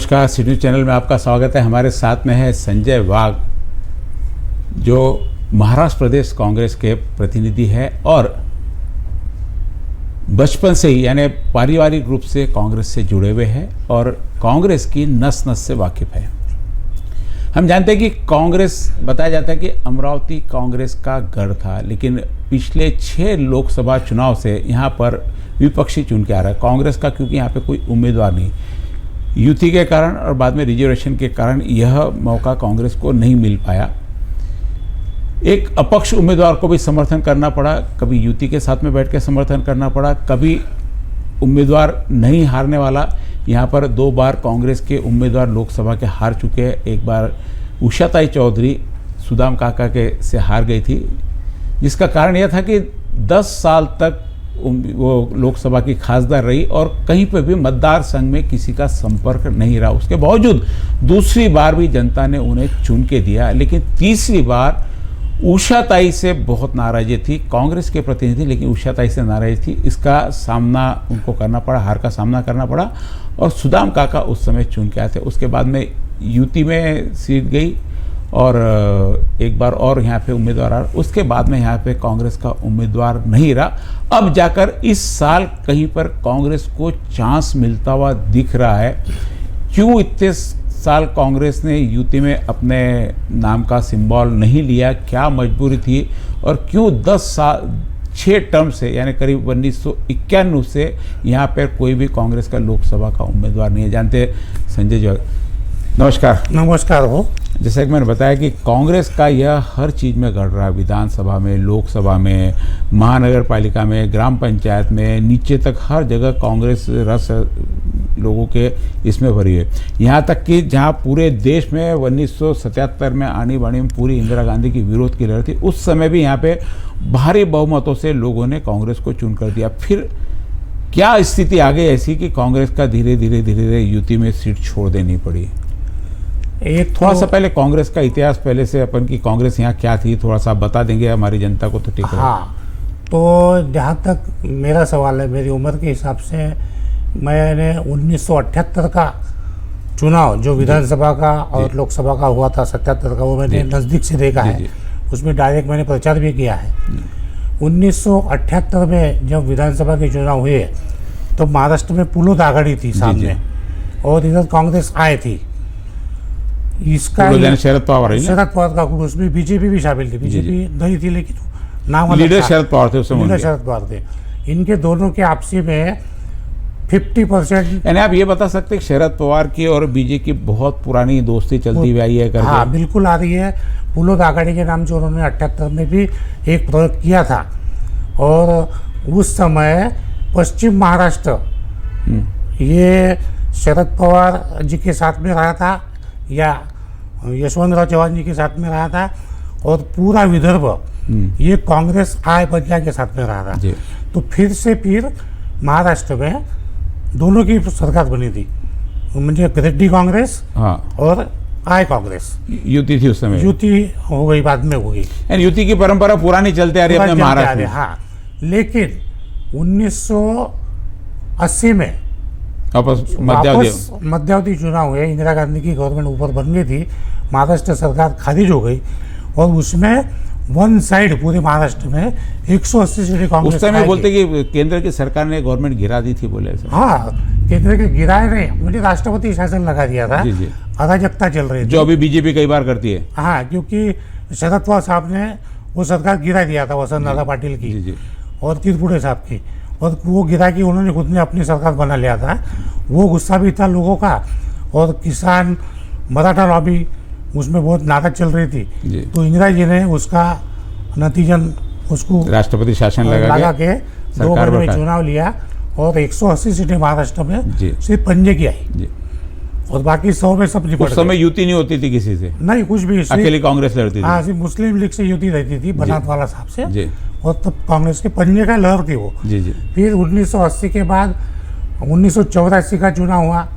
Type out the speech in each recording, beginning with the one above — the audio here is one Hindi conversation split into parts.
नमस्कार, सी न्यूज़ चैनल में आपका स्वागत है। हमारे साथ में है संजय वाघ, जो महाराष्ट्र प्रदेश कांग्रेस के प्रतिनिधि है और बचपन से ही यानी पारिवारिक रूप से कांग्रेस से जुड़े हुए हैं और कांग्रेस की नस नस से वाकिफ है। हम जानते हैं कि कांग्रेस, बताया जाता है कि अमरावती कांग्रेस का गढ़ था, लेकिन पिछले 6 लोकसभा चुनाव से यहाँ पर विपक्षी चुन के आ रहा है कांग्रेस का, क्योंकि यहाँ पे कोई उम्मीदवार नहीं, युति के कारण और बाद में रिजर्वेशन के कारण यह मौका कांग्रेस को नहीं मिल पाया। एक अपक्ष उम्मीदवार को भी समर्थन करना पड़ा, कभी युति के साथ में बैठ के समर्थन करना पड़ा, कभी उम्मीदवार नहीं हारने वाला। यहाँ पर 2 बार कांग्रेस के उम्मीदवार लोकसभा के हार चुके हैं। एक बार उषाताई चौधरी सुदाम काका के से हार गई थी, जिसका कारण यह था कि 10 साल तक वो लोकसभा की खासदार रही और कहीं पर भी मतदार संघ में किसी का संपर्क नहीं रहा। उसके बावजूद दूसरी बार भी जनता ने उन्हें चुन के दिया, लेकिन तीसरी बार उषाताई से बहुत नाराज़गी थी कांग्रेस के प्रतिनिधि, लेकिन उषाताई से नाराज़गी थी, इसका सामना उनको करना पड़ा, हार का सामना करना पड़ा और सुदाम काका उस समय चुन के आए थे। उसके बाद में यूटी में सीट गई और एक बार और यहाँ पे उम्मीदवार आ, उसके बाद में यहाँ पे कांग्रेस का उम्मीदवार नहीं रहा। अब जाकर इस साल कहीं पर कांग्रेस को चांस मिलता हुआ दिख रहा है। क्यों इतने साल कांग्रेस ने यूटी में अपने नाम का सिंबल नहीं लिया, क्या मजबूरी थी और क्यों 6 टर्म से यानी करीब 1991 से यहाँ पर कोई भी कांग्रेस का लोकसभा का उम्मीदवार नहीं है। जानते संजय जी, नमस्कार। नमस्कार हो। जैसा कि मैंने बताया कि कांग्रेस का यह हर चीज़ में गढ़ रहा है, विधानसभा में, लोकसभा में, महानगर पालिका में, ग्राम पंचायत में, नीचे तक हर जगह कांग्रेस रस लोगों के इसमें भरी है। यहाँ तक कि जहाँ पूरे देश में 1977 में आनी बानी में पूरी इंदिरा गांधी की विरोध की लहर थी, उस समय भी यहाँ पे भारी बहुमतों से लोगों ने कांग्रेस को चुन कर दिया। फिर क्या स्थिति आ गई ऐसी कि कांग्रेस का धीरे धीरे यूटी में सीट छोड़ देनी पड़ी? एक थोड़ा सा पहले कांग्रेस का इतिहास पहले से अपन की कांग्रेस यहाँ क्या थी थोड़ा सा बता देंगे हमारी जनता को तो ठीक है। हाँ, तो जहाँ तक मेरा सवाल है, मेरी उम्र के हिसाब से मैंने 1978 का चुनाव जो विधानसभा का और लोकसभा का हुआ था 77 का, वो मैंने नज़दीक से देखा है। उसमें डायरेक्ट मैंने प्रचार भी किया है। 1978 में जब विधानसभा के चुनाव हुए तो महाराष्ट्र में पुलोद आघाड़ी थी सामने और इधर कांग्रेस आए थी। इसका शरद पवार का कुछ, उसमें बीजेपी भी शामिल थी। बीजेपी नहीं थी लेकिन नाम लीडर शरद पवार थे, लीडर शरद पवार थे। इनके दोनों के आपसी में 50%। यानी आप ये बता सकते हैं शरद पवार की और बीजेपी की बहुत पुरानी दोस्ती चलती हुई आई है करके? हाँ, बिल्कुल आ रही है। पुलोद आघाड़ी के नाम से उन्होंने 78 में भी एक प्रयोग किया था और उस समय पश्चिम महाराष्ट्र ये शरद पवार जी के साथ में रहा था या यशवंतराव चौहान जी के साथ में रहा था और पूरा विदर्भ ये कांग्रेस आय बदला के साथ में रहा था। तो फिर महाराष्ट्र में दोनों की सरकार बनी थी, मुझे रेड्डी कांग्रेस और आय कांग्रेस। युति थी उस समय, युति हो गई, बाद में हो गई। युति की परंपरा पुरानी चलते आ रही है महाराष्ट्र में। हाँ, लेकिन 1980 में मध्यावधि चुनाव हुए, इंदिरा गांधी की गवर्नमेंट ऊपर बन गई थी, महाराष्ट्र सरकार खारिज हो गई और उसमें वन साइड पूरे महाराष्ट्र में 180 सीटें कांग्रेस। उस समय बोलते कि केंद्र की सरकार ने गवर्नमेंट गिरा दी थी, बोले ऐसा? हाँ, केंद्र के गिराए नहीं, मुझे राष्ट्रपति शासन लगा दिया था। अराजकता चल रही थी, जो अभी बीजेपी कई बार करती है। हाँ, क्योंकि शरद पवार साहब ने वो सरकार गिरा दिया था, वसंत दादा पाटिल की और तिरपुड़े साहब की, और वो गिरा के उन्होंने खुद ने अपनी सरकार बना लिया था। वो गुस्सा भी था लोगों का और किसान मराठा लॉबी उसमें बहुत नाटक चल रही थी। तो इंदिरा जी ने उसका नतीजन उसको राष्ट्रपति शासन लगा के 2 महीने में चुनाव लिया और 180 सीटें महाराष्ट्र में सिर्फ पंजे की आई और बाकी 100 में सब निपट गए। उस समय युति नहीं होती थी किसी से, नहीं कुछ भी, अकेली कांग्रेस लड़ती थी। हाँ, सिर्फ मुस्लिम लीग से युति रहती थी बनात वाला साहब से और तब कांग्रेस के पंजे का लहर थी वो। फिर 1980 के बाद 1984 का चुनाव हुआ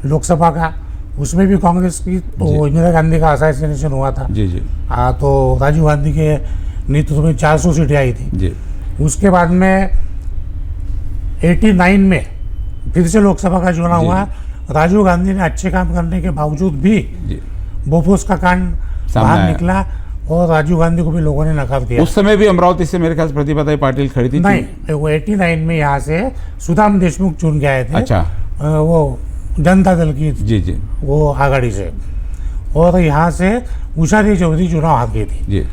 लोकसभा का, उसमें भी कांग्रेस की तो इंदिरा गांधी का असैसिनेशन हुआ था। हाँ, तो राजीव गांधी के नेतृत्व में 400 सीटें आई थी। उसके बाद में 89 में फिर से लोकसभा का चुनाव हुआ राजीव गांधी ने अच्छे काम करने के बावजूद भी जी बोफोर्स का कांड सामने बाहर आया। निकला और राजीव गांधी को भी लोगों ने नकार दिया। उस समय भी अमरावती से मेरे ख्याल से प्रतिभाताई पाटिल खड़ी थी। नहीं, वो 89 में यहाँ से सुदाम देशमुख चुन के आए थे। अच्छा। वो जनता दल की जी जी वो आघाड़ी से, और यहाँ से उषा देवी चौधरी चुनाव हार गई थी। जी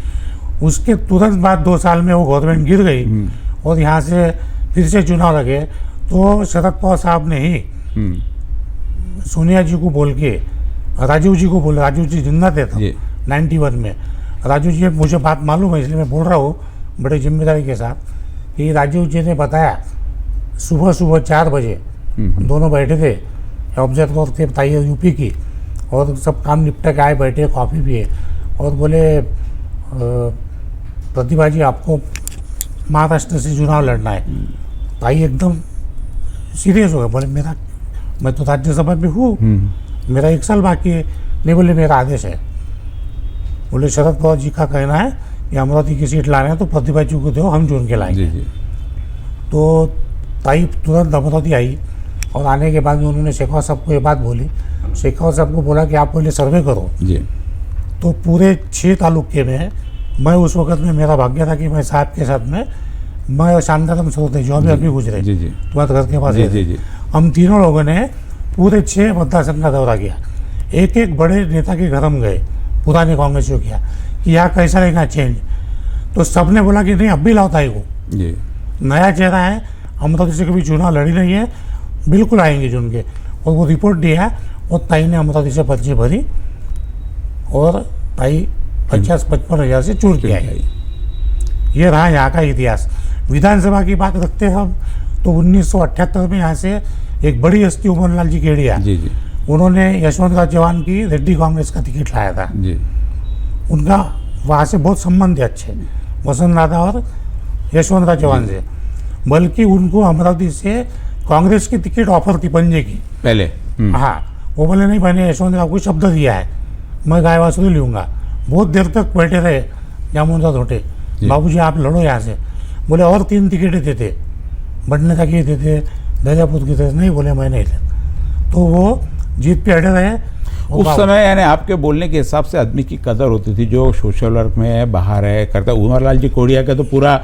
उसके तुरंत बाद 2 साल में वो गवर्नमेंट गिर गई और यहाँ से फिर से चुनाव लगे, तो शरद पवार साहब ने ही सोनिया जी को बोल के राजीव जी को बोला, राजीव जी जिंदा थे जी 91 में। राजीव जी, मुझे बात मालूम है इसलिए मैं बोल रहा हूँ बड़े जिम्मेदारी के साथ, कि राजीव जी ने बताया सुबह 4 बजे दोनों बैठे थे, ऑब्जर्वर थे बताइए यूपी की, और सब काम निपटा के आए, बैठे कॉफ़ी पिए और बोले प्रतिभा जी आपको महाराष्ट्र से चुनाव लड़ना है। भाई एकदम सीरियस हो गए, बोले मैं तो राज्यसभा में हूँ, मेरा 1 साल बाकी है। नहीं, बोले मेरा आदेश है। बोले शरद पवार जी का कहना है कि अमरावती की सीट लाना है तो प्रतिभा जी को दो, हम चुन के लाएंगे। जी जी तो ताई तुरंत अमरावती आई और आने के बाद में उन्होंने शेखावत साहब को ये बात बोली। शेखावत साहब को बोला कि आप पहले सर्वे करो। जी तो पूरे 6 तालुके में मैं उस वक्त में मेरा भाग्य था कि मैं साहब के साथ में मैं शानदारम सरोते जो अभी गुजरे जी जी तुम्हारे घर के पास जी रहते। जी जी हम तीनों लोगों ने पूरे 6 मतदार संघ का दौरा किया, एक बड़े नेता के घर हम गए, पुराने कांग्रेसियों किया कि यहाँ कैसा रहेगा चेंज। तो सब ने बोला कि नहीं, अब भी लाओ ताई को, जी नया चेहरा है, अमरावती से कभी चुनाव लड़ी नहीं है, बिल्कुल आएंगे चुन के। और वो रिपोर्ट दिया और ताई ने अमरावती से पर्ची भरी और ताई 50-55 हज़ार से चुन के आई। ये रहा यहाँ का इतिहास। विधानसभा की बात रखते हैं हम तो 1978 में यहाँ से एक बड़ी हस्ती उमर लाल जी केडिया, जी जी उन्होंने यशवंतराव चौहान की रेड्डी कांग्रेस का टिकट लाया था। जी उनका वहाँ से बहुत संबंध है अच्छे, वसंत राधा और यशवंतराव चौहान से। बल्कि उनको अमरावती से कांग्रेस की टिकट ऑफर थी पंजे की पहले। हाँ, वो बोले नहीं, मैंने यशवंतराव को शब्द दिया है, मैं गाय वासुरी लूँगा। बहुत देर तक बैठे रहे जामुनदास धोटे, बाबूजी आप लड़ो यहाँ से। बोले और 3 टिकटें देते, बढ़ने तक ये देते, दरियापुर की थे, नहीं बोले मैं नहीं ले। तो वो जीत पे अड़े रहे। उस समय यानी आपके बोलने के हिसाब से आदमी की कदर होती थी जो सोशल वर्क में है, बाहर है, करता। उमरलाल जी कोडिया का तो पूरा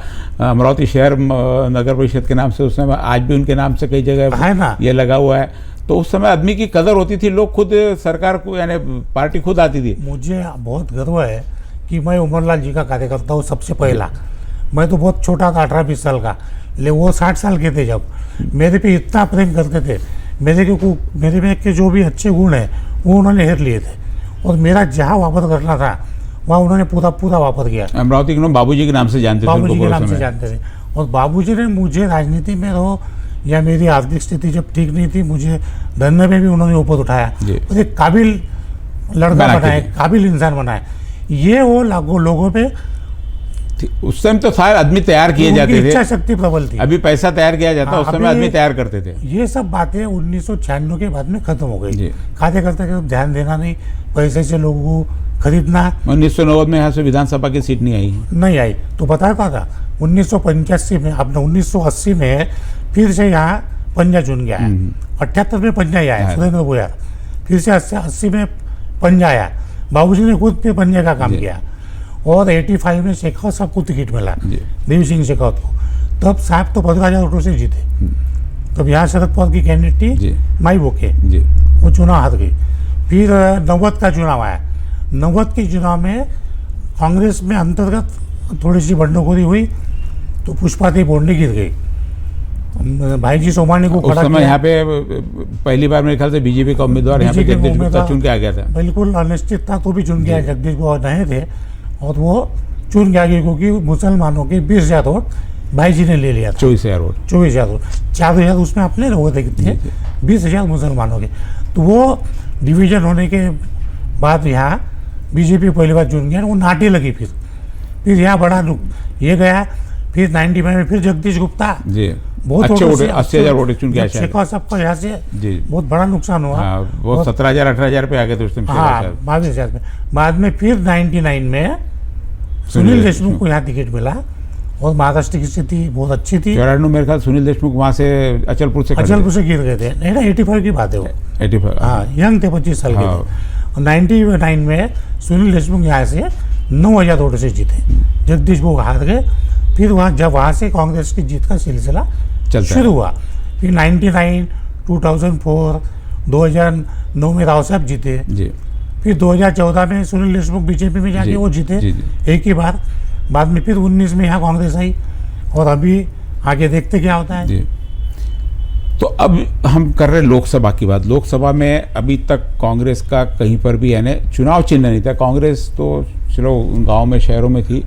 अमरावती शहर नगर परिषद के नाम से उस समय, आज भी उनके नाम से कई जगह है ना, ये लगा हुआ है। तो उस समय आदमी की कदर होती थी, लोग खुद सरकार को यानी पार्टी खुद आती थी। मुझे बहुत गर्व है कि मैं उमरलाल जी का कार्यकर्ता हूँ सबसे पहला। मैं तो बहुत छोटा था, 18-20 साल का, ले वो 60 साल के थे जब मेरे पे इतना प्रेम करते थे। मेरे में के जो भी अच्छे गुण हैं वो उन्होंने हेर लिए थे, और मेरा जहाँ वापर करना था वहाँ उन्होंने पूरा वापर किया। अमरावती के नाम बाबूजी के नाम से जानते थे, बाबूजी के उनको नाम पूरे से समय। जानते थे। और बाबूजी ने मुझे राजनीति में रहो या मेरी आर्थिक स्थिति जब ठीक नहीं थी, मुझे धंधे में भी उन्होंने ऊपर उठाया जी। और एक काबिल लड़का बना के बनाए, दिया। काबिल इंसान बनाए। ये वो लोगों पे उस समय तो सारे आदमी तैयार किए उनकी जाते इच्छा थे, शक्ति प्रबल थी। अभी पैसा तैयार किया जाता, हाँ, उस समय अभी आदमी तैयार करते थे। ये सब बातें 1996 के बाद में खत्म हो गई। जी। कार्यकर्ता के ध्यान देना नहीं, पैसे से लोगों को खरीदना 1990 में यहाँ से विधानसभा की सीट नहीं आई। नहीं आई। तो बताता था 1985 में, अपने 1980 में फिर से यहाँ पंजा चुन के आया। 78 में पंजा ही आया, सुरेंद्र भोयार। फिर से 80 में पंजा आया, बाबूजी ने खुद पे पंजे का काम किया। और 85 में शेखावत साहब को टिकट मिला, देवी सिंह शेखावत को। तब साहब तो 15,000 वोटों से जीते। तब यहाँ शरद पवार की कैंडिडेट थी माई बोके, वो चुनाव हार गई। फिर 90 का चुनाव आया। 90 के चुनाव में कांग्रेस में अंतर्गत थोड़ी सी बंडखोरी हुई तो पुष्पा देवी बोंडे गिर गई। भाई जी सोमानी को उस खड़ा समय किया। यहाँ पे पहली बार मेरे ख्याल से बीजेपी का उम्मीदवार यहाँ पे BJP का जगदीश गुप्ता उम्मीदवार चुन के आ गया था। बिल्कुल अनिश्चित था तो भी चुन गया। जगदीश वो नए थे और वो चुन के आ गए क्योंकि मुसलमानों के 20,000 वोट भाई जी ने ले लिया था। 24,000 वोट, 24,000 वोट, 4,000 उसमें अपने लोग थे कितने, 20,000 मुसलमानों के। तो वो डिवीजन होने के बाद यहाँ बीजेपी पहली बार चुन गया, वो नाटी लगी। फिर यहाँ बड़ा ये गया। फिर 95 में फिर जगदीश गुप्ता जी, बहुत अच्छे वोटों वोट, से 80,000 वोट चुन के आया। शेखावत साहब का यहाँ से जी, बहुत बड़ा नुकसान हुआ। हाँ, वो 17,000-18,000 पे आ गए थे उस टाइम। हाँ, 22,000 में। बाद में फिर 99 में सुनील देशमुख को यहाँ टिकट मिला और महाराष्ट्र की स्थिति बहुत अच्छी थी। 94 मेरे ख्याल सुनील देशमुख वहाँ से अचलपुर से अचलपुर से गिर गए थे, नहीं ना 85 की बात है वो, 85। हाँ यंग थे, 25 साल के हाँ। थे। 99 में सुनील देशमुख यहाँ से 9,000 वोट से जीते, जगदीश बोग हार गए। फिर वहाँ से कांग्रेस की जीत का सिलसिला शुरू हुआ। फिर 99, 2004, 2009 में राव साहब जीते जी। फिर 2014 में सुनील देशमुख बीजेपी में जाके वो जीते एक ही बार। बाद में फिर 19 में यहाँ कांग्रेस आई और अभी आगे देखते क्या होता है। जी। तो अब हम कर रहे लोकसभा की बात। लोकसभा में अभी तक कांग्रेस का कहीं पर भी यानी चुनाव चिन्ह नहीं था। कांग्रेस तो चलो गांव में शहरों में थी,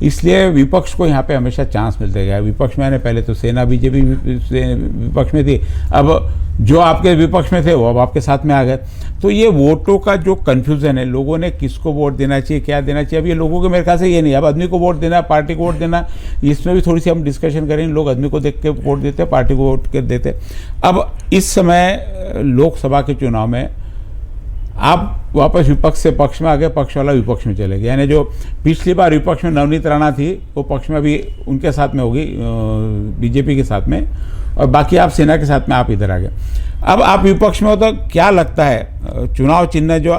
इसलिए विपक्ष को यहाँ पे हमेशा चांस मिलते गया। विपक्ष में पहले तो सेना बीजेपी विपक्ष में थी, अब जो आपके विपक्ष में थे वो अब आपके साथ में आ गए। तो ये वोटों का जो कन्फ्यूज़न है, लोगों ने किसको वोट देना चाहिए, क्या देना चाहिए, अब ये लोगों के मेरे ख्याल से ये नहीं। अब आदमी को वोट देना, पार्टी को वोट देना, इसमें भी थोड़ी सी हम डिस्कशन करेंगे। लोग आदमी को देख के वोट देते, पार्टी को वोट के देते। अब इस समय लोकसभा के चुनाव में आप वापस विपक्ष से पक्ष में आ गए, पक्ष वाला विपक्ष में चले गए। यानी जो पिछली बार विपक्ष में नवनीत राणा थी वो पक्ष में अभी उनके साथ में होगी, बीजेपी के साथ में, और बाकी आप सेना के साथ में आप इधर आ गए। अब आप विपक्ष में हो तो क्या लगता है चुनाव चिन्ह जो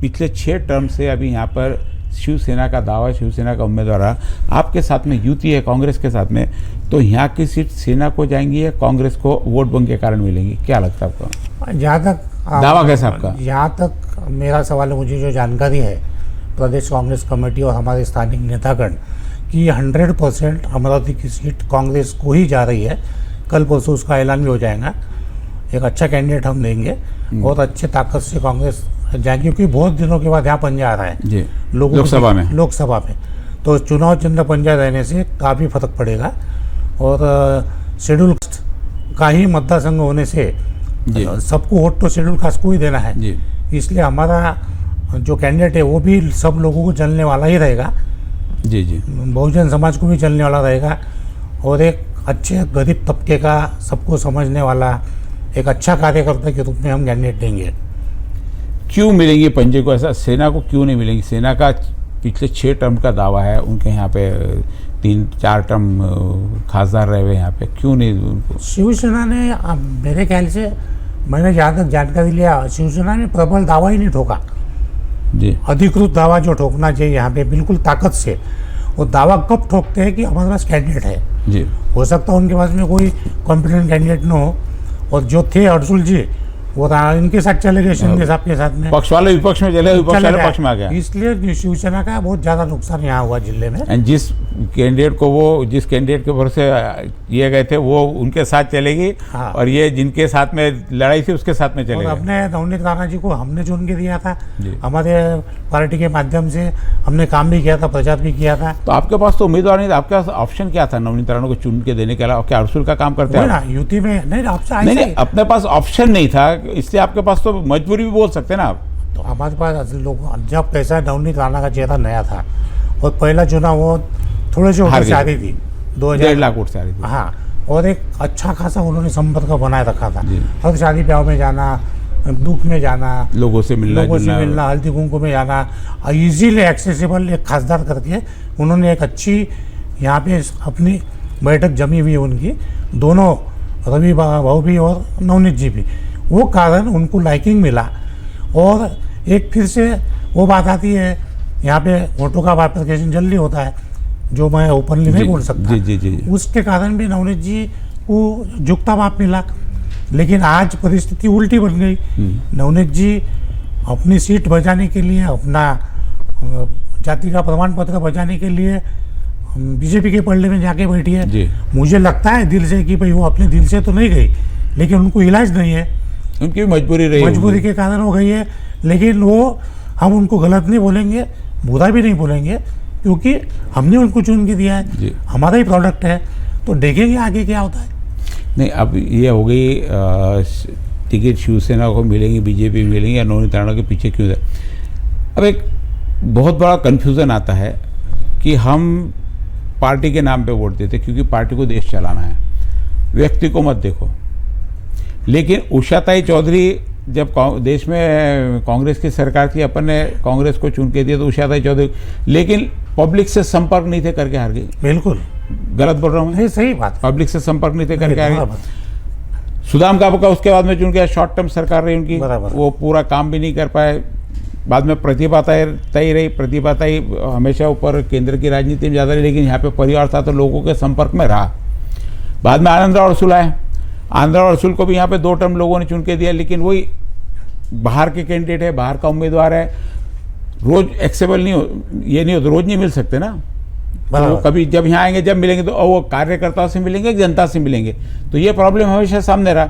पिछले 6 टर्म से अभी यहाँ पर शिवसेना का दावा, शिवसेना का उम्मीदवार आपके साथ में युति है कांग्रेस के साथ में, तो यहाँ की सीट सेना को जाएंगी या कांग्रेस को वोट बैंक के कारण मिलेंगी, क्या लगता है आपको? जहाँ तक दावा कैसा आपका? यहाँ तक मेरा सवाल है, मुझे जो जानकारी है प्रदेश कांग्रेस कमेटी और हमारे स्थानिक नेतागण की 100% अमरावती की सीट कांग्रेस को ही जा रही है। कल परसों उसका ऐलान भी हो जाएगा। एक अच्छा कैंडिडेट हम देंगे और अच्छे ताकत से कांग्रेस जाएगी, क्योंकि बहुत दिनों के बाद यहाँ पंजा आ रहा है जी लोकसभा में। तो चुनाव चिन्ह पंजा रहने से काफ़ी फर्क पड़ेगा और शेड्यूल कास्ट का ही मतदार संघ होने से सबको वोट तो शेड्यूल कास्ट को ही देना है जी। इसलिए हमारा जो कैंडिडेट है वो भी सब लोगों को चलने वाला ही रहेगा जी जी, बहुजन समाज को भी चलने वाला रहेगा और एक अच्छे गरीब तबके का सबको समझने वाला एक अच्छा कार्यकर्ता के रूप में हम कैंडिडेट देंगे। क्यों मिलेंगी पंजे को ऐसा, सेना को क्यों नहीं मिलेंगी? सेना का पिछले 6 टर्म का दावा है, उनके यहाँ पे 3-4 टर्म खासदार रहे हुए यहाँ पे, क्यों नहीं उनको? शिवसेना ने मेरे ख्याल से, मैंने जहाँ तक जानकारी लिया, शिवसेना ने प्रबल दावा ही नहीं ठोका जी। अधिकृत दावा जो ठोकना चाहिए यहाँ पे बिल्कुल ताकत से, वो दावा कब ठोकते हैं कि हमारे पास कैंडिडेट है जी। हो सकता है उनके पास में कोई कॉम्पिटेंट कैंडिडेट न हो, और जो थे अर्जुल जी वो इनके साथ चले गए, शिंदे साहब के साथ में, पक्ष वाले विपक्ष में चले, विपक्ष वाले पक्ष में आ गया। इसलिए शिवसेना का बहुत ज़्यादा नुकसान यहाँ हुआ जिले में। एंड जिस कैंडिडेट के भरोसे ये गए थे वो उनके साथ चलेगी। हाँ। और ये जिनके साथ में लड़ाई थी उसके साथ में चले और गए। अपने नवनीत राणा जी को हमने चुन के दिया था, जी। हमारे पार्टी के माध्यम से हमने काम भी किया था, प्रचार भी किया था। तो आपके पास तो उम्मीदवार नहीं था, आपके पास ऑप्शन क्या था नवनीत राणा को चुन के देने के अलावा? क्या अर्सुल का काम करते हैं ना युति में? नहीं, आपसे नहीं, अपने पास ऑप्शन नहीं था, इसलिए आपके पास तो मजबूरी भी बोल सकते ना आप। तो हमारे पास लोग जब कैसा नवनीत राणा का चेहरा नया था और पहला चुनाव वो थोड़े से वोटों से आ रही थी, 1.5 लाख वोट से आ रही थी। हाँ, और एक अच्छा खासा उन्होंने संपर्क बनाए रखा था। जी। हर शादी ब्याह में जाना, दुख में जाना, लोगों से मिलना, हल्दी कुंकू में जाना, इजीली एक्सेसिबल एक खासदार करके उन्होंने एक अच्छी यहाँ पे अपनी बैठक जमी हुई है उनकी, दोनों रवि भाऊ भी और नवनीत जी भी, वो कारण उनको लाइकिंग मिला। और एक फिर से वो बात आती है, यहाँ पे वोटों का बाइफरकेशन जल्दी होता है, जो मैं ओपनली नहीं बोल सकता। जी, जी, जी। उसके कारण भी नवनीत जी को झुकता माप मिला, लेकिन आज परिस्थिति उल्टी बन गई। नवनीत जी अपनी सीट बचाने के लिए, अपना जाति का प्रमाण पत्र बचाने के लिए बीजेपी के पलड़े में जाके बैठी है। मुझे लगता है दिल से कि भाई वो अपने दिल से तो नहीं गई, लेकिन उनको इलाज नहीं है, उनकी मजबूरी रही, मजबूरी के कारण हो गई है। लेकिन वो, हम उनको गलत नहीं बोलेंगे, बुरा भी नहीं बोलेंगे, क्योंकि हमने उनको चुन के दिया है, हमारा ही प्रोडक्ट है। तो देखेंगे आगे क्या होता है। नहीं, अब ये हो गई टिकट शिवसेना को मिलेंगी, बीजेपी मिलेंगी, या नवनीत राणा के पीछे क्यों है? अब एक बहुत बड़ा कन्फ्यूज़न आता है कि हम पार्टी के नाम पे वोट देते क्योंकि पार्टी को देश चलाना है, व्यक्ति को मत देखो। लेकिन उषाताई चौधरी जब देश में कांग्रेस की सरकार थी, अपन ने कांग्रेस को चुन के दिया तो उषा चौधरी, लेकिन पब्लिक से संपर्क नहीं थे करके हार गई। बिल्कुल गलत बोल रहा हूँ? नहीं, सही बात। पब्लिक से संपर्क नहीं थे करके हार बराबर। गई। सुदाम कापू का उसके बाद में चुन गया, शॉर्ट टर्म सरकार रही उनकी, बराबर। वो पूरा काम भी नहीं कर पाए। बाद में प्रतिभा तय रही, प्रतिभा तय हमेशा ऊपर केंद्र की राजनीति में ज़्यादा रही, लेकिन यहाँ पे परिवार था तो लोगों के संपर्क में रहा। बाद में आनंद राव अड़सुल आए, आनंद राव अड़सुल को भी यहाँ पे 2 टर्म लोगों ने चुन के दिया, लेकिन वही बाहर के कैंडिडेट है, बाहर का उम्मीदवार है, रोज एक्सेबल नहीं हो, ये नहीं हो, रोज नहीं मिल सकते ना। तो वो कभी जब यहाँ आएंगे, जब मिलेंगे तो वो कार्यकर्ताओं से मिलेंगे, जनता से मिलेंगे, तो ये प्रॉब्लम हमेशा सामने रहा।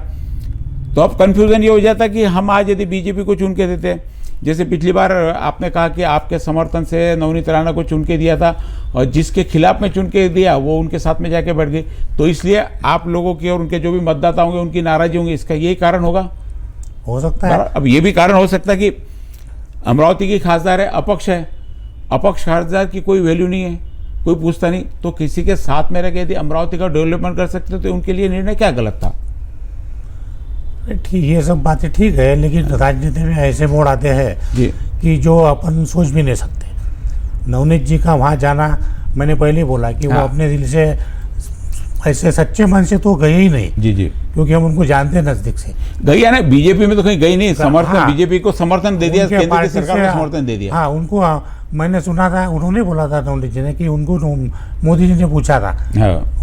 तो अब कन्फ्यूजन ये हो जाता कि हम आज यदि बीजेपी को चुन के देते, जैसे पिछली बार आपने कहा कि आपके समर्थन से नवनीत राणा को चुन के दिया था, और जिसके खिलाफ में चुन के दिया वो उनके साथ में जाके बैठ गई, तो इसलिए आप लोगों की और उनके जो भी मतदाता होंगे उनकी नाराजगी होंगी, इसका यही कारण होगा। हो सकता है। अब ये भी कारण हो सकता है कि अमरावती की खासदार है, अपक्ष है, अपक्ष खासदार की कोई वैल्यू नहीं है, कोई पूछता नहीं, तो किसी के साथ में रह के यदि अमरावती का डेवलपमेंट कर सकते तो उनके लिए निर्णय क्या गलत था? ठीक, ये सब बातें ठीक है, लेकिन राजनीति में ऐसे मोड़ आते हैं जी कि जो अपन सोच भी नहीं सकते। नवनीत जी का वहाँ जाना, मैंने पहले बोला कि वो अपने दिल से ऐसे सच्चे मन से तो गए ही नहीं। जी जी, क्योंकि हम उनको जानते हैं नजदीक से। गई है ना, बीजेपी में तो कहीं गई नहीं, समर्थन हाँ, बीजेपी को समर्थन दे दिया, केंद्र की पार्टी सरकार से, को समर्थन दे दिया। हाँ, उनको मैंने सुना था, उन्होंने बोला था नवनीत जी ने कि उनको मोदी जी ने पूछा था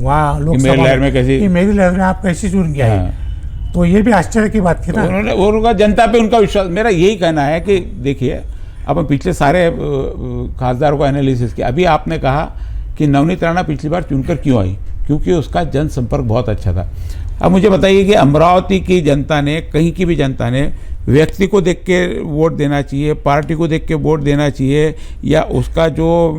वहाँ लोकसभा में कि मेरी लहर में आप कैसी चुन के आए। तो ये भी आश्चर्य की बात थी ना। उन्होंने उनका जनता पे उनका विश्वास, मेरा यही कहना है कि देखिए, अब हम पिछले सारे खासदारों का एनालिसिस किया। अभी आपने कहा कि नवनीत राणा पिछली बार चुनकर क्यों आई, क्योंकि उसका जनसंपर्क बहुत अच्छा था। अब मुझे बताइए कि अमरावती की जनता ने, कहीं की भी जनता ने, व्यक्ति को देख के वोट देना चाहिए, पार्टी को देख के वोट देना चाहिए, या उसका जो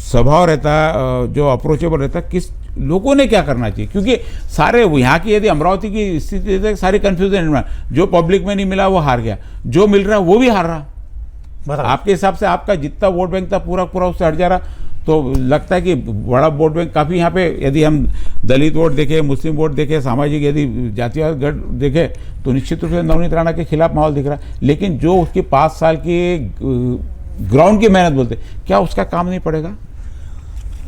स्वभाव रहता, जो अप्रोचेबल रहता, किस लोगों ने क्या करना चाहिए? क्योंकि सारे यहाँ की यदि अमरावती की स्थिति सारी कन्फ्यूजन, जो पब्लिक में नहीं मिला वो हार गया, जो मिल रहा वो भी हार रहा। आपके हिसाब से आपका जितना वोट बैंक था पूरा पूरा उससे हट जा रहा, तो लगता है कि बड़ा वोट बैंक काफ़ी यहाँ पे, यदि हम दलित वोट देखें, मुस्लिम वोट देखें, सामाजिक यदि जातिवाद गढ़ देखें, तो निश्चित रूप से नवनीत राणा के खिलाफ माहौल दिख रहा है। लेकिन जो उसकी 5 साल की ग्राउंड की मेहनत बोलते, क्या उसका काम नहीं पड़ेगा?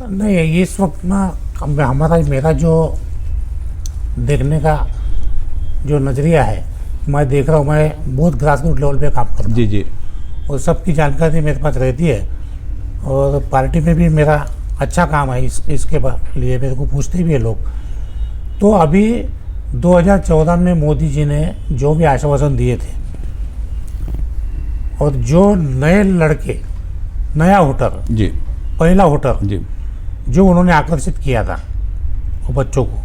नहीं, इस वक्त ना मेरा जो देखने का जो नज़रिया है, मैं देख रहा हूँ, मैं बहुत ग्रास रूट लेवल पे काम कर रहा हूँ। जी जी, और सबकी जानकारी मेरे पास रहती है, और पार्टी में भी मेरा अच्छा काम है इसके लिए मेरे को पूछते भी है लोग। तो अभी 2014 में मोदी जी ने जो भी आश्वासन दिए थे, और जो नए लड़के, नया वोटर जी, पहला वोटर जी, जो उन्होंने आकर्षित किया था वो बच्चों को,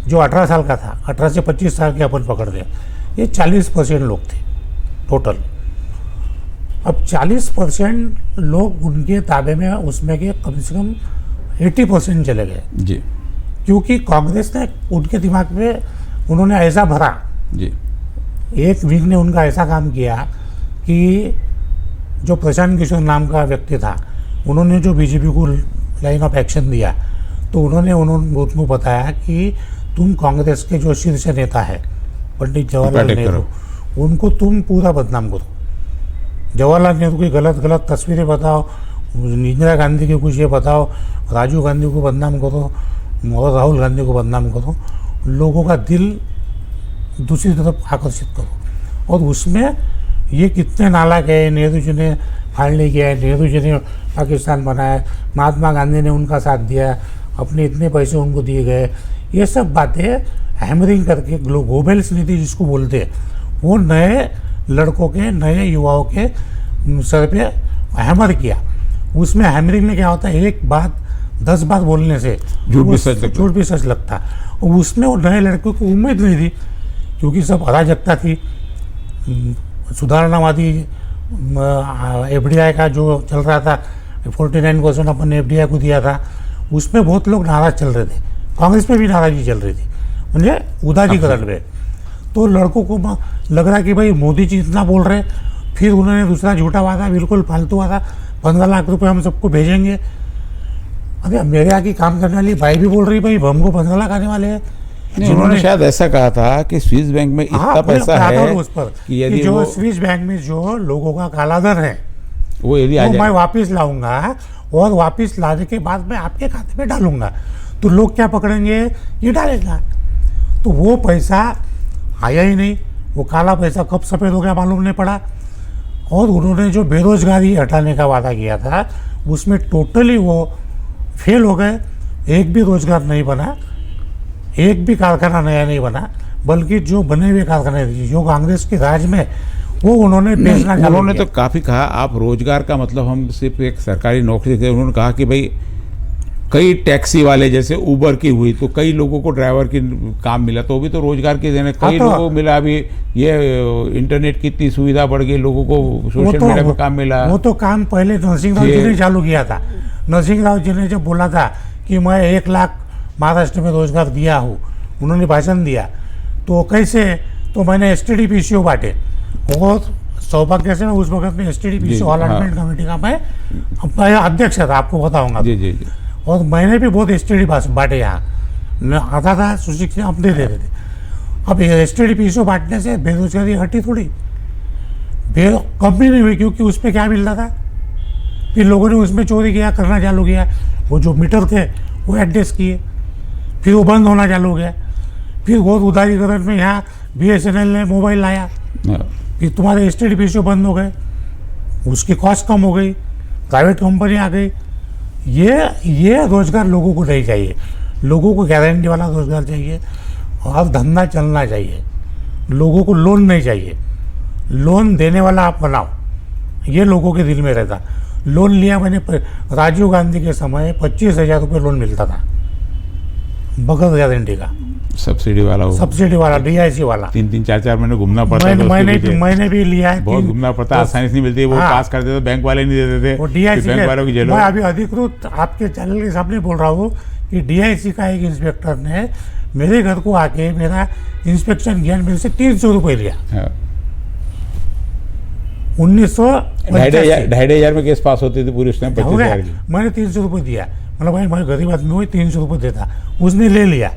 जो 18 साल का था, 18 से 25 साल के अपन पकड़ दे, ये 40% लोग थे टोटल। अब 40% लोग उनके ताबे में, उसमें के कम से कम 80% चले गए जी, क्योंकि कांग्रेस ने उनके दिमाग में, उन्होंने ऐसा भरा जी, एक विंग ने उनका ऐसा काम किया कि जो प्रशांत किशोर नाम का व्यक्ति था, उन्होंने जो बीजेपी को लाइन ऑफ एक्शन दिया, तो उन्होंने उनको बताया कि तुम कांग्रेस के जो शीर्ष नेता है पंडित जवाहरलाल नेहरू, उनको तुम पूरा बदनाम करो, जवाहरलाल नेहरू की गलत तस्वीरें बताओ, इंदिरा गांधी की कुछ ये बताओ, राजीव गांधी को बदनाम करो और राहुल गांधी को बदनाम करो, लोगों का दिल दूसरी तरफ आकर्षित करो। और उसमें ये कितने नालायक है, नेहरू जी ने फाड़ नहीं किया है, नेहरू जी ने पाकिस्तान बनाया, महात्मा गांधी ने उनका साथ दिया, अपने इतने पैसे उनको दिए गए, ये सब बातें हैमरिंग करके गोबेल्स नीति जिसको बोलते हैं, वो नए लड़कों के, नए युवाओं के सर पे हैमर किया। उसमें हैमरिंग में क्या होता है, एक बात 10 बार बोलने से झूठ भी सच लगता। उसमें वो नए लड़कों को उम्मीद नहीं थी, क्योंकि सब अराजकता थी, सुधारणावादी FDI का जो चल रहा था, 49% अपन ने FDI को दिया था, उसमें बहुत लोग नाराज चल रहे थे, कांग्रेस में भी नाराजगी चल रही थी, मुझे उदारीकरण में। तो लड़कों को लग रहा कि भाई मोदी जी इतना बोल रहे, फिर उन्होंने दूसरा झूठा वादा, बिल्कुल फालतू वादा, 15 लाख रुपए हम सबको भेजेंगे। अरे मेरे यहाँ की काम करने वाली भाई भी बोल रही भाई हमको 15 लाख आने वाले हैं, नहीं, उन्होंने शायद ऐसा कहा था कि स्विस बैंक में इतना पैसा है उस पर कि यदि जो वो स्विस बैंक में जो लोगों का कालाधन है वो यदि आ वो मैं जाए वापस लाऊंगा और वापस लाने के बाद मैं आपके खाते में डालूंगा, तो लोग क्या पकड़ेंगे, ये डालेगा। तो वो पैसा आया ही नहीं, वो काला पैसा कब सफ़ेद हो गया मालूम नहीं पड़ा। और उन्होंने जो बेरोजगारी हटाने का वादा किया था उसमें टोटली वो फेल हो गए। एक भी रोजगार नहीं बना, एक भी कारखाना नया नहीं बना, बल्कि जो बने हुए कारखाने जो कांग्रेस के राज में वो उन्होंने बेचना चालू उन्होंने किया। तो काफ़ी कहा आप रोजगार का मतलब हम सिर्फ एक सरकारी नौकरी से, उन्होंने कहा कि भाई कई टैक्सी वाले जैसे उबर की हुई तो कई लोगों को ड्राइवर की काम मिला, तो भी तो रोजगार के देने कई तो- लोगों को मिला। अभी ये इंटरनेट की इतनी सुविधा बढ़ गई, लोगों को वो सोशल तो- मीडिया पे काम मिला। वो तो काम पहले नरसिंह राव जी ने चालू किया था। नरसिंह राव जी ने जब बोला था कि मैं 1 लाख महाराष्ट्र में रोजगार दिया हूँ, उन्होंने भाषण दिया, तो कैसे, तो मैंने STD PCO बांटे। और सौभाग्य से मैं उस वक्त में STD जी, PCO अलॉटमेंट कमेटी का मैं अध्यक्ष था, आपको बताऊंगा। जी जी जी और मैंने भी बहुत STD बांटे यहाँ, मैं आता था सुशिक्षित, हम दे देते थे। अब STD PCO बांटने से बेरोजगारी हटी थोड़ी, कम भी नहीं हुई, क्योंकि उस पर क्या मिल रहा था, फिर लोगों ने उसमें चोरी किया, करना चालू किया। वो जो मीटर थे वो एडजस्ट किए, फिर वो बंद होना चालू हो गया। फिर बहुत उदारीकरण में यहाँ BSNL ने मोबाइल लाया, हाँ। फिर तुम्हारे STD PCO बंद हो गए, उसकी कॉस्ट कम हो गई, प्राइवेट कंपनी आ गई। ये रोजगार लोगों को नहीं चाहिए, लोगों को गारंटी वाला रोजगार चाहिए और धंधा चलना चाहिए। लोगों को लोन नहीं चाहिए, लोन देने वाला आप बनाओ, ये लोगों के दिल में रहता। लोन लिया मैंने राजीव गांधी के समय 25,000 रुपये लोन मिलता था बगैर गारंटी का, सब्सिडी वाला हो, सब्सिडी वाला, DIC वाला। 3-3 4-4 महीने घूमना पड़ता था उसके पीछे। मैंने भी लिया है, बहुत घूमना पड़ता, आसानी से नहीं मिलती। वो हाँ। पास करते तो बैंक वाले नहीं देते थे, वो कि DIC बैंक वालों की जेलों। मैं अभी अधिकृत आपके चैनल के सामने बोल रहा हूँ कि DIC का एक इंस्पेक्टर ने मेरे घर को आके मेरा इंस्पेक्शन किया, मेरे से 300 रुपये लिया। हाँ। 1985 2,500 में केस पास होती थी पूरी, उसने हो 25,000 गया। की। मैंने 300 रुपये दिया, मतलब भाई मैं गरीब आदमी हूँ, 300 रुपये देता, उसने ले लिया।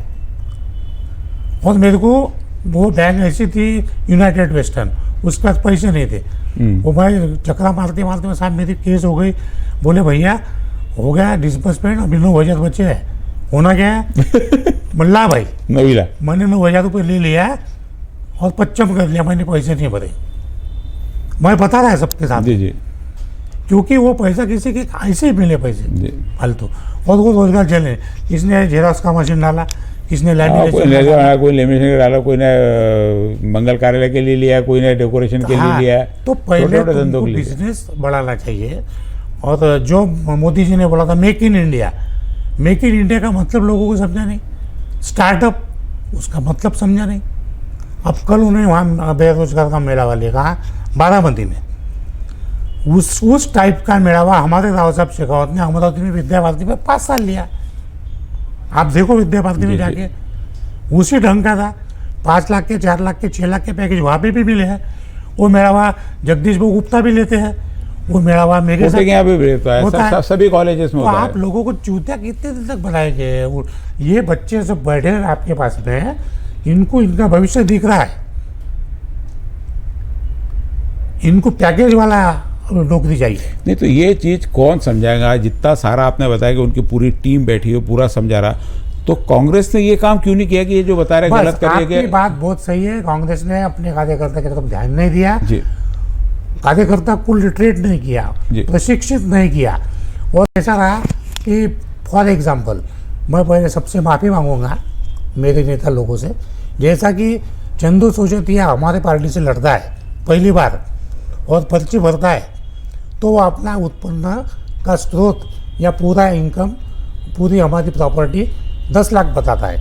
और मेरे को वो बैंक ऐसी थी यूनाइटेड वेस्टर्न, उसके पास पैसे नहीं थे। वो भाई चक्रा मारते मारते में साहब मेरी केस हो गई। बोले भैया हो गया डिस्बर्समेंट, अभी 9,000 बचे हैं, होना क्या है? मल्ला भाई, नवीला मैंने 9,000 रुपये ले लिया और पच्चम कर लिया, मैंने पैसे नहीं भरे। मैं बता रहा है सबके साथ, जी जी क्योंकि वो पैसा किसी के ऐसे ही मिले पैसे जी। फालतू। और वो रोजगार चले, किसने जेरॉक्स का मशीन डाला, किसने कोई लैमिनेशन लेजर, कोई लेमिनेशन डाला, कोई ने मंगल कार्यालय के लिए लिया, कोई ने डेकोरेशन के लिए लिया। तो पहले छोटे-छोटे धंधों तुमको के लिए। बिजनेस बढ़ाना चाहिए। और जो मोदी जी ने बोला था make in India, make in India का मतलब लोगों को समझा नहीं, स्टार्टअप उसका मतलब समझा नहीं। अब कल उन्हें वहाँ बेरोजगार का मेला वाले कहा बारामती में, उस टाइप का मेड़ावा हमारे राव साहब शेखावत ने अमरावती में विद्या भारती में 5 साल लिया। आप देखो विद्या भारती में जी, जाके, उसी ढंग का था। 5 लाख के, 4 लाख के, 6 लाख के पैकेज वहाँ पे भी मिले हैं। वो मेड़ावा जगदीश बो गुप्ता भी लेते हैं, वो मेड़ावा मेरे कोटे के यहाँ पे भी रहता है, होता है। सभी कॉलेजेस में तो होता आप है। लोगों को चूतिया कितने दिन तक बनाएंगे? ये बच्चे सब बैठे हैं आपके पास में, इनको इनका भविष्य दिख रहा है, इनको पैकेज वाला नौकरी चाहिए। नहीं तो ये चीज़ कौन समझाएगा? जितना सारा आपने बताया कि उनकी पूरी टीम बैठी है, पूरा समझा रहा, तो कांग्रेस ने ये काम क्यों नहीं किया कि ये जो बता रहे बस गलत करिए आपकी कि बात बहुत सही है, कांग्रेस ने अपने कार्यकर्ता की तरफ ध्यान नहीं दिया, जी कार्यकर्ता को लिटरेट नहीं किया, जी। प्रशिक्षित नहीं किया। और ऐसा रहा कि फॉर एग्जाम्पल, मैं पहले सबसे माफ़ी मांगूंगा मेरे नेता लोगों से, जैसा कि चंदू सोचतिया हमारे पार्टी से लड़ता है पहली बार और पर्ची भरता है, तो वो अपना उत्पन्न का स्रोत या पूरा इनकम, पूरी हमारी प्रॉपर्टी 10 लाख बताता है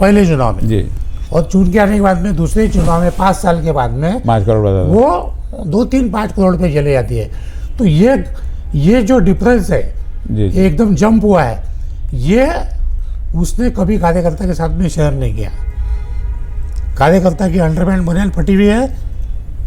पहले चुनाव में, जी। और चुन के आने के बाद में दूसरे चुनाव में 5 साल के बाद में 5 करोड़ बता दो। वो 2-3-5 करोड़ पे चले जाती है। तो ये जो डिफरेंस है, जी जी। एकदम जंप हुआ है, ये उसने कभी कार्यकर्ता के साथ में शेयर नहीं किया। कार्यकर्ता की अंडरपैंट बनियान फटी हुई है,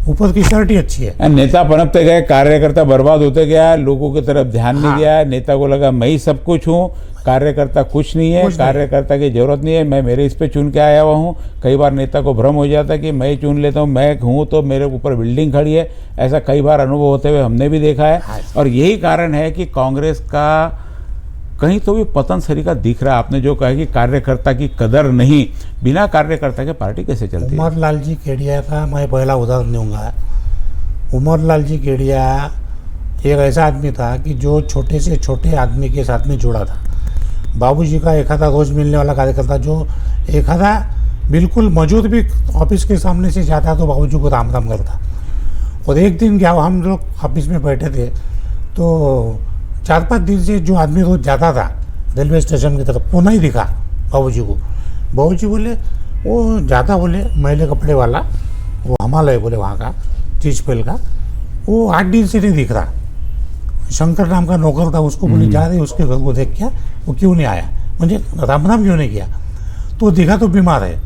ऊपर की शर्ट ही अच्छी है। नेता पनपते गए, कार्यकर्ता बर्बाद होते गया, लोगों की तरफ ध्यान नहीं दिया। नेता को लगा मैं ही सब कुछ हूँ, कार्यकर्ता कुछ नहीं है, कार्यकर्ता की जरूरत नहीं है, मैं मेरे इस पे चुन के आया हुआ हूँ। कई बार नेता को भ्रम हो जाता है कि मैं चुन लेता हूँ, मैं हूँ तो मेरे ऊपर बिल्डिंग खड़ी है। ऐसा कई बार अनुभव होते हुए हमने भी देखा है। और यही कारण है कि कांग्रेस का कहीं तो भी पतन सरीका दिख रहा है। आपने जो कहा कि कार्यकर्ता की कदर नहीं, बिना कार्यकर्ता के पार्टी कैसे चलती है? उमरलाल जी केडिया का मैं पहला उदाहरण दूंगा। उमरलाल जी केडिया एक ऐसा आदमी था कि जो छोटे से छोटे आदमी के साथ में जुड़ा था। बाबूजी का एक आधा रोज मिलने वाला कार्यकर्ता जो एक आधा बिल्कुल मौजूद भी ऑफिस के सामने से जाता तो बाबूजी को राम राम करता। और एक दिन क्या, हम लोग ऑफिस में बैठे थे तो 4-5 दिन से जो आदमी रोज जाता था रेलवे स्टेशन की तरफ वो नहीं दिखा बाबूजी को। बाबूजी बोले वो जाता, बोले मैले कपड़े वाला, वो हमारा है बोले वहाँ का चीज पेल का, वो 8 दिन से नहीं दिख रहा। शंकर नाम का नौकर था, उसको बोले जा रहे उसके घर को देख क्या, वो क्यों नहीं आया, मुझे राम राम क्यों नहीं किया। तो देखा तो बीमार है।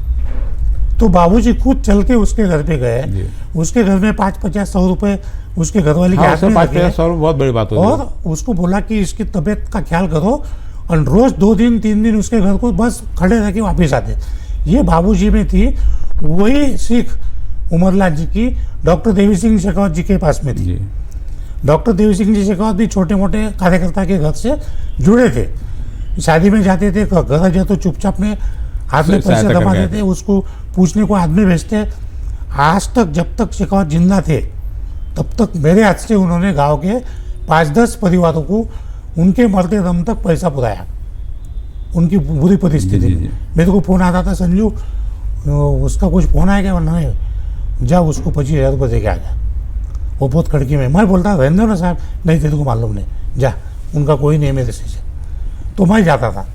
तो बाबूजी खुद चल के उसके घर पे गए। उसके घर में 5-50-100 रुपए उसके घर वाले के हाथ में रखे। 5-50 बहुत बड़ी बात होती है। और उसको बोला कि इसकी तबीयत का ख्याल करो, और रोज 2 दिन 3 दिन उसके घर को बस खड़े रह के वापिस आते। ये बाबूजी में थी। वही सीख उमरलाल जी की डॉक्टर देवी सिंह शेखावत जी के पास में थी। डॉक्टर देवी सिंह जी शेखावत भी छोटे मोटे कार्यकर्ता के घर से जुड़े थे। शादी में जाते थे, घर आ जाए तो चुपचाप में हाथ में पैसे दबा देते, उसको पूछने को आदमी भेजते। आज तक जब तक शेखावत जिंदा थे तब तक मेरे हाथ से उन्होंने गांव के 5-10 परिवारों को उनके मरते दम तक पैसा पुराया उनकी बुरी परिस्थिति में। मेरे को फोन आता था, संजू उसका कुछ फोन आया क्या, वरना नहीं जा उसको 25,000 रुपये दे के आ जा, वो बहुत खड़की में। मैं बोलता रहने दो ना साहब, नहीं तेरे को मालूम नहीं, जा उनका कोई नहीं मेरे से। तो मैं जाता था।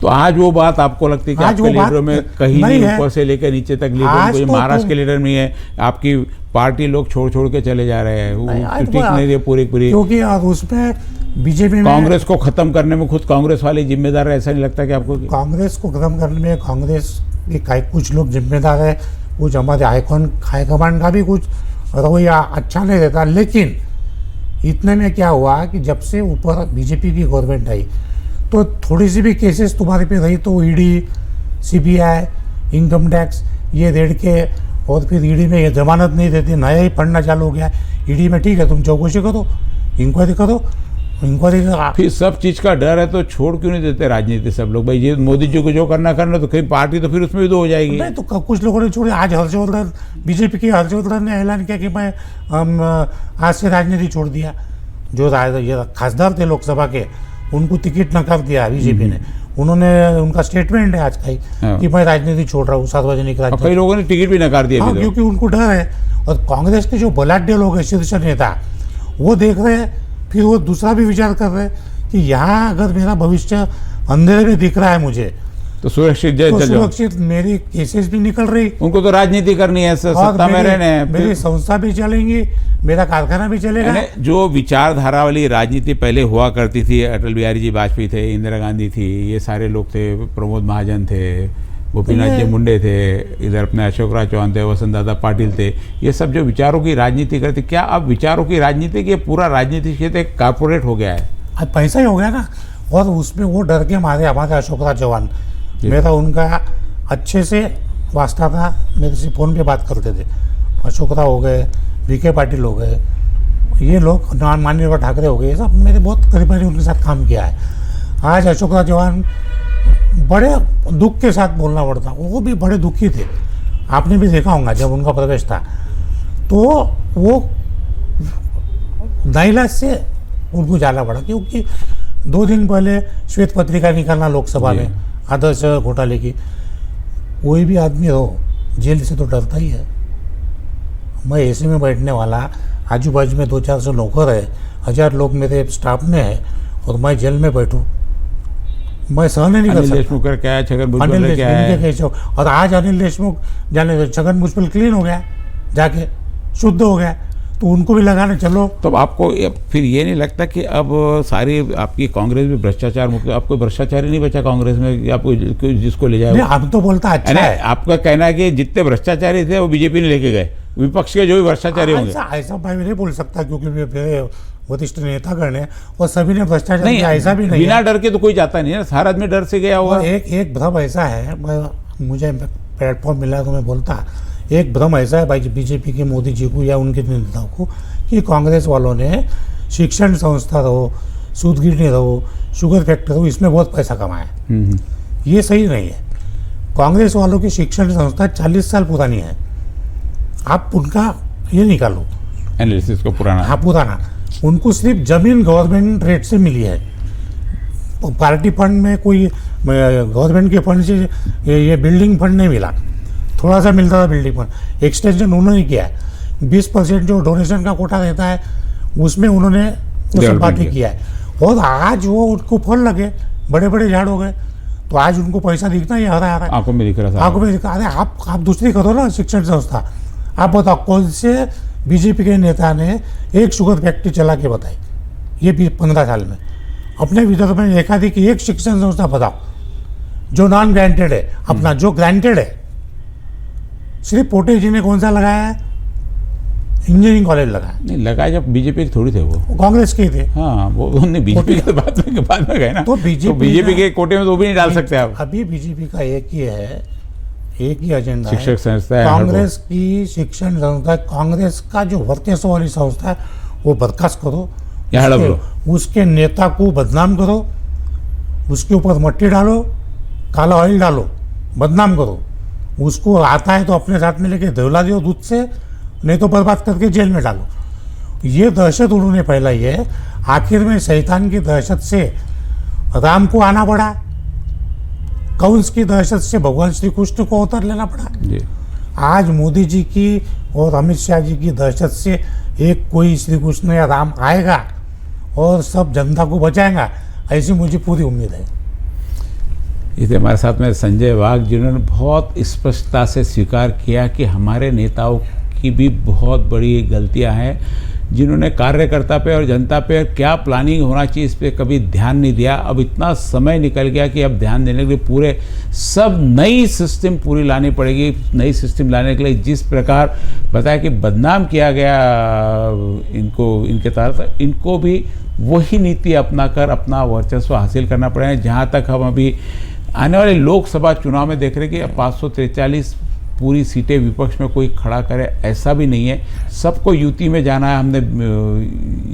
तो आज वो बात आपको लगती है कि आपके लीडरों में कहीं नहीं, ऊपर से लेकर नीचे तक लीडर, कोई महाराष्ट्र के लीडर नहीं है, आपकी पार्टी लोग छोड़ के चले जा रहे हैं, ठीक नहीं रही पूरी क्योंकि उसमें बीजेपी में कांग्रेस को खत्म करने में खुद कांग्रेस वाले जिम्मेदार है। ऐसा नहीं लगता कि आपको? कांग्रेस को खत्म करने में कांग्रेस के कुछ लोग जिम्मेदार है, कुछ हमारे हाईकमान का भी कुछ रवैया अच्छा नहीं रहता। लेकिन इतने में क्या हुआ कि जब से ऊपर बीजेपी की गवर्नमेंट आई तो थोड़ी सी भी केसेस तुम्हारे पे रही तो ईडी, सीबीआई, इनकम टैक्स ये रेड के, और फिर ईडी में ये जमानत नहीं देती, नया ही पढ़ना चालू हो गया ईडी में। ठीक है, तुम चौकसी करो, इंक्वायरी करो, इंक्वायरी फिर सब चीज का डर है तो छोड़ क्यों नहीं देते राजनीति सब लोग? भाई ये मोदी जी को जो करना तो कहीं पार्टी तो फिर उसमें भी तो हो जाएगी। नहीं तो कुछ लोगों ने छोड़ी। आज हर्षवर्धन, बीजेपी के हर्षवर्धन ने ऐलान किया कि मैं आज से राजनीति छोड़ दिया। जो खासदार थे लोकसभा के उनको टिकट नकार दिया बीजेपी ने। उन्होंने, उनका स्टेटमेंट है आज का ही कि मैं राजनीति छोड़ रहा हूँ, सार्वजनिक राजनीति। कई लोगों ने टिकट भी नकार दिया। हाँ, क्योंकि उनको डर है। और कांग्रेस के जो बलाढ्य लोग हैं, शीर्ष नेता, वो देख रहे हैं, फिर वो दूसरा भी विचार कर रहे हैं कि यहाँ अगर मेरा भविष्य अंधेरे में दिख रहा है मुझे तो सुरक्षित सुरक्षित मेरी केसेस भी निकल रही। उनको तो राजनीति करनी है, सत्ता में रहने हैं, मेरी संस्था भी चलेंगी, मेरा कारखाना भी चलेगा। जो विचारधारा वाली राजनीति पहले हुआ करती थी, अटल बिहारी जी वाजपेयी थे, इंदिरा गांधी थी, ये सारे लोग थे, प्रमोद महाजन थे, गोपीनाथ जी मुंडे थे, इधर अपने अशोक राज चौहान थे, वसंत दादा पाटिल थे, ये सब जो विचारों की राजनीति करते, क्या अब विचारों की राजनीति की पूरा राजनीतिक क्षेत्र एक कारपोरेट हो गया है? अब पैसा ही हो गया ना। और उसमें वो डर के मारे हमारे अशोक राज चौहान, मेरा उनका अच्छे से वास्ता था, मेरे से फ़ोन पे बात करते थे। अशोक राव हो गए, वीके पाटिल हो गए, ये लोग माननीय ठाकरे हो गए, ये सब मेरे बहुत करीबी उनके साथ काम किया है। आज अशोक राज चौहान बड़े दुख के साथ बोलना पड़ता, वो भी बड़े दुखी थे। आपने भी देखा होगा जब उनका प्रवेश था तो वो नाइलाज से उनको जाना पड़ा, क्योंकि 2 दिन पहले श्वेत पत्रिका निकालना लोकसभा में आदर्श घोटाले की। कोई भी आदमी हो जेल से तो डरता ही है। मैं एसी में बैठने वाला, आजू बाजू में 200-400 नौकर है, 1000 लोग मेरे स्टाफ में है, और मैं जेल में बैठूं, मैं सहन नहीं कर सकता। क्या है, छगन भुजबल क्या है? और आज अनिल देशमुख जाने, छगन भुजबल क्लीन हो गया, जाके शुद्ध हो गया, तो उनको भी लगाना चलो। तो आपको फिर ये नहीं लगता कि अब सारी आपकी कांग्रेस भी भ्रष्टाचार मुक्त, अब कोई भ्रष्टाचारी नहीं बचा कांग्रेस में, आपको जिसको ले जाए? नहीं, अब तो बोलता अच्छा है। आपका कहना है कि जितने भ्रष्टाचारी थे वो बीजेपी ने लेके गए, विपक्ष के जो भी भ्रष्टाचारी होंगे? ऐसा मैं नहीं बोल सकता, क्योंकि मेरे वरिष्ठ नेतागण है और सभी ने भ्रष्टाचार नहीं, किया, ऐसा भी नहीं बिना है। डर के तो कोई जाता नहीं है, हर आदमी डर से गया होगा। एक भ्रम ऐसा है, मुझे प्लेटफॉर्म मिला तो मैं बोलता, एक भ्रम ऐसा है भाई बीजेपी के मोदी जी को या उनके नेताओं को कि कांग्रेस वालों ने शिक्षण संस्था रहो, सूद गिरनी रहो, शुगर फैक्ट्री रहो, इसमें बहुत पैसा कमाया। ये सही नहीं है। कांग्रेस वालों की शिक्षण संस्था 40 साल पुरानी है, आप उनका ये निकालो एनालिसिस को पुराना। हाँ, पुराना। उनको सिर्फ जमीन गवर्नमेंट रेट से मिली है, पार्टी फंड में कोई गवर्नमेंट के फंड से ये बिल्डिंग फंड नहीं मिला, थोड़ा सा मिलता था बिल्डिंग फंड। एक्सटेंशन उन्होंने किया है, 20% जो डोनेशन का कोटा रहता है उसमें उन्होंने उसे पार्टी किया है, और आज वो उनको फल लगे, बड़े बड़े झाड़ हो गए, तो आज उनको पैसा दिखना ही आ रहा है, आंखों में दिख रहा है, आंखों में दिख रहा है। आप दूसरी करो ना शिक्षण संस्था। आप बताओ कौन से बीजेपी के नेता ने एक शुगर फैक्ट्री चला के बताई ये 15 साल में? अपने विदर्भ में देखा थी कि एक शिक्षण संस्था बताओ जो नॉन ग्रांटेड है, अपना जो ग्रांटेड है। श्री पोटे जी ने कौन सा लगाया है? इंजीनियरिंग कॉलेज लगाया। नहीं लगाया, जब बीजेपी के थोड़ी थे वो कांग्रेस के थे। हाँ, वो उन्होंने बीजेपी के बाद में गए ना, तो बीजेपी के कोटे में तो भी नहीं डाल सकते आप। अभी बीजेपी का एक ही है, एक ही एजेंडा है, शिक्षक संस्था है कांग्रेस की शिक्षण संस्था। कांग्रेस का जो वर्चस्व वाली संस्था है वो बर्खास्त करो, उसके नेता को बदनाम करो, उसके ऊपर मट्टी डालो, काला ऑयल डालो, बदनाम करो। उसको आता है तो अपने साथ में लेके धुला दो दूध से, नहीं तो बर्बाद करके जेल में डालो। ये दहशत उन्होंने फैलाई है। आखिर में शैतान की दहशत से राम को आना पड़ा, कंस की दहशत से भगवान श्री कृष्ण को अवतार लेना पड़ा जी। आज मोदी जी की और अमित शाह जी की दहशत से एक कोई श्री कृष्ण या राम आएगा और सब जनता को बचाएगा, ऐसी मुझे पूरी उम्मीद है। इसे हमारे साथ में संजय वाघ, जिन्होंने बहुत स्पष्टता से स्वीकार किया कि हमारे नेताओं की भी बहुत बड़ी गलतियां हैं, जिन्होंने कार्यकर्ता पे और जनता पे क्या प्लानिंग होना चाहिए इस पर कभी ध्यान नहीं दिया। अब इतना समय निकल गया कि अब ध्यान देने के लिए पूरे सब नई सिस्टम पूरी लानी पड़ेगी। नई सिस्टम लाने के लिए जिस प्रकार बताया कि बदनाम किया गया इनको, इनके तहत इनको भी वही नीति अपनाकर अपना वर्चस्व हासिल करना पड़ेगा। जहाँ तक हम अभी आने वाले लोकसभा चुनाव में देख रहे हैं कि 543 पूरी सीटें विपक्ष में कोई खड़ा करे ऐसा भी नहीं है, सबको यूपी में जाना है। हमने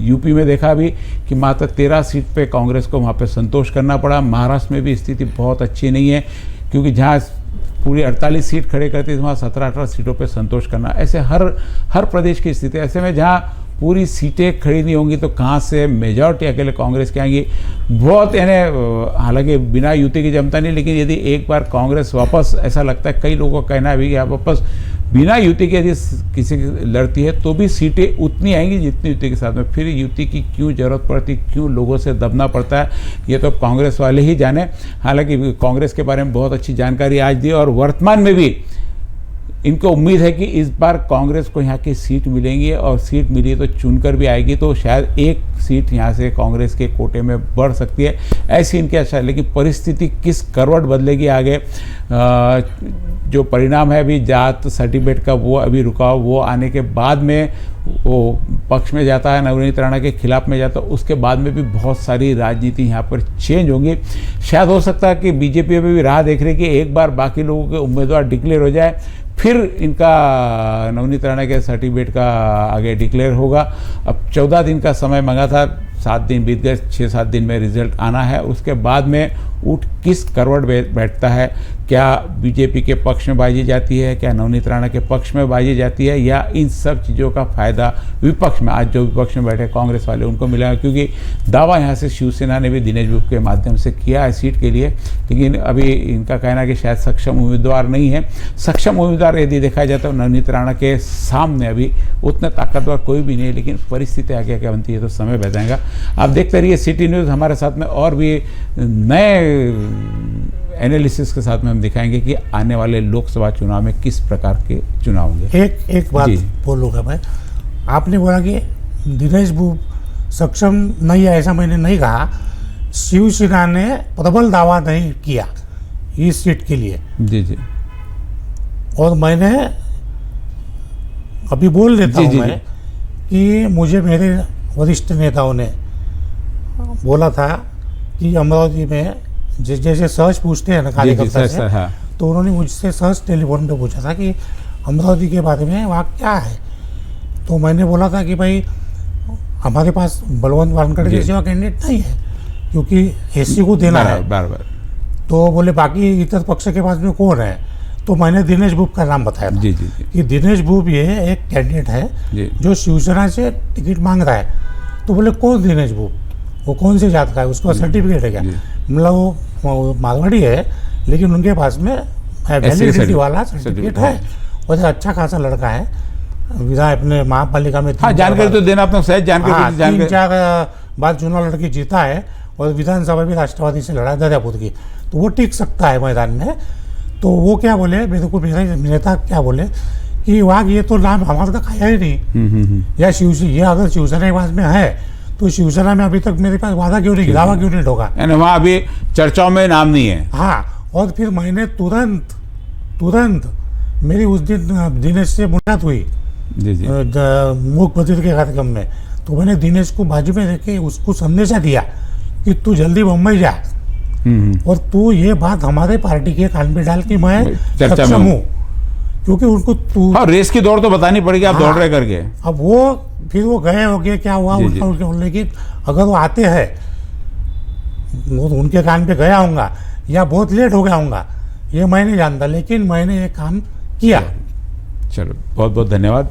यूपी में देखा भी कि मात्र 13 सीट पे कांग्रेस को वहाँ पे संतोष करना पड़ा। महाराष्ट्र में भी स्थिति बहुत अच्छी नहीं है, क्योंकि जहाँ पूरी 48 सीट खड़े करती थी वहाँ 17-18 सीटों पे संतोष करना, ऐसे हर प्रदेश की स्थिति। ऐसे में जहाँ पूरी सीटें खड़ी नहीं होंगी तो कहाँ से मेजॉरिटी अकेले कांग्रेस की आएंगी? बहुत यानी हालांकि बिना युति की जमता नहीं, लेकिन यदि एक बार कांग्रेस वापस, ऐसा लगता है कई लोगों का कहना है भी कि आप वापस बिना युति के यदि किसी लड़ती है तो भी सीटें उतनी आएंगी जितनी युति के साथ में। फिर युति की क्यों जरूरत पड़ती, क्यों लोगों से दबना पड़ता है, ये तो कांग्रेस वाले ही जाने। हालांकि कांग्रेस के बारे में बहुत अच्छी जानकारी आज दी, और वर्तमान में भी इनको उम्मीद है कि इस बार कांग्रेस को यहाँ की सीट मिलेंगी, और सीट मिली तो चुनकर भी आएगी, तो शायद एक सीट यहाँ से कांग्रेस के कोटे में बढ़ सकती है, ऐसी इनकी आशा है। लेकिन परिस्थिति किस करवट बदलेगी आगे, जो परिणाम है अभी जात सर्टिफिकेट का वो अभी रुका, वो आने के बाद में वो पक्ष में जाता है, नवनीत राणा के खिलाफ में जाता है, उसके बाद में भी बहुत सारी राजनीति यहाँ पर चेंज होंगी। शायद हो सकता है कि बीजेपी में भी राह देख रही है कि एक बार बाकी लोगों के उम्मीदवार डिक्लेयर हो जाए, फिर इनका नवनीत राणा के सर्टिफिकेट का आगे डिक्लेयर होगा। अब 14 दिन का समय मांगा था, 7 दिन बीत गए, 6-7 दिन में रिजल्ट आना है। उसके बाद में ऊँट किस करवट बैठता है, क्या बीजेपी के पक्ष में बाजी जाती है, क्या नवनीत राणा के पक्ष में बाजी जाती है, या इन सब चीज़ों का फायदा विपक्ष में, आज जो विपक्ष में बैठे कांग्रेस वाले, उनको मिला? क्योंकि दावा यहाँ से शिवसेना ने भी दिनेश गुप्ता के माध्यम से किया है सीट के लिए, लेकिन अभी इनका कहना है कि शायद सक्षम उम्मीदवार नहीं है। सक्षम उम्मीदवार यदि देखा जाए तो नवनीत राणा के सामने अभी उतने ताकतवर कोई भी नहीं है, लेकिन परिस्थिति आगे क्या बनती है तो समय बताएगा। आप देखते रहिए सिटी न्यूज़, हमारे साथ में और भी नए एनालिसिस के साथ में हम दिखाएंगे कि आने वाले लोकसभा चुनाव में किस प्रकार के चुनाव होंगे। एक बात बोलूँगा मैं, आपने बोला कि दिनेश भूप सक्षम नहीं है, ऐसा मैंने नहीं कहा। शिवसेना ने प्रबल दावा नहीं किया इस सीट के लिए, जी जी और मैंने अभी बोल देता जी, हूँ जी, मैं कि मुझे मेरे वरिष्ठ नेताओं ने बोला था कि अमरावती में जैसे सहज पूछते हैं ना जी कार्यकर्ता सर से, सर हाँ तो उन्होंने मुझसे सहज टेलीफोन पे पूछा था कि अमरावती के बारे में वहाँ क्या है। तो मैंने बोला था कि भाई हमारे पास बलवंत वानखड़े जी। के सिवा कैंडिडेट नहीं है, क्योंकि एससी को देना है। बराबर तो बोले बाकी इतर पक्ष के पास में कौन है, तो मैंने दिनेश भूप का नाम बताया था जी जी जी कि दिनेश भूप ये एक कैंडिडेट है जी जो शिवसेना से टिकट मांग रहा है। तो बोले कौन दिनेश भूप, वो कौन से जात का है, उसका सर्टिफिकेट है क्या? जी। मतलब वो मारवाड़ी है, लेकिन उनके पास में वैलिडिटी वाला सर्टिफिकेट है, और अच्छा खासा लड़का है, विधायक अपने महापालिका में हाँ जानकारी तो देना अपना सहज हाँ, जानकारी 3-4 बार चुनाव लड़के जीता है, और विधानसभा भी राष्ट्रवादी से लड़ा दरियापुर की, तो वो टिक सकता है मैदान में। तो वो क्या बोले, मेरे को मेरे नेता क्या बोले कि वाह ये तो नाम हमारा तो खाया ही नहीं, या शिवसेना, ये अगर शिवसेना के पास में है तो शिवसेना में अभी तक मेरे पास वादा क्यों नहीं, दावा क्यों नहीं ठोका? यानी वहाँ अभी चर्चाओं में नाम नहीं है। हाँ, और फिर मैंने तुरंत मेरी उस दिन दिनेश से मुलाकात हुई जी जी मूक बधिर के कार्यक्रम में, तो मैंने दिनेश को बाजू में रख के उसको संदेशा दिया कि तू जल्दी मुंबई जा, और तू ये बात हमारे पार्टी के कान पे डाल कि मैं चर्चा में सक्षम हूँ। हूँ, क्योंकि उनको तू हाँ रेस की दौड़ तो बतानी पड़ेगी, आप दौड़ रहे करके। अब वो फिर वो गए हो गए, क्या हुआ जी, उनका जी। उनके, लेकिन अगर वो आते हैं वो तो उनके कान पे गया होऊंगा या बहुत लेट हो गया होऊंगा, ये मैं नहीं जानता, लेकिन मैंने ये काम किया। चलो बहुत बहुत धन्यवाद।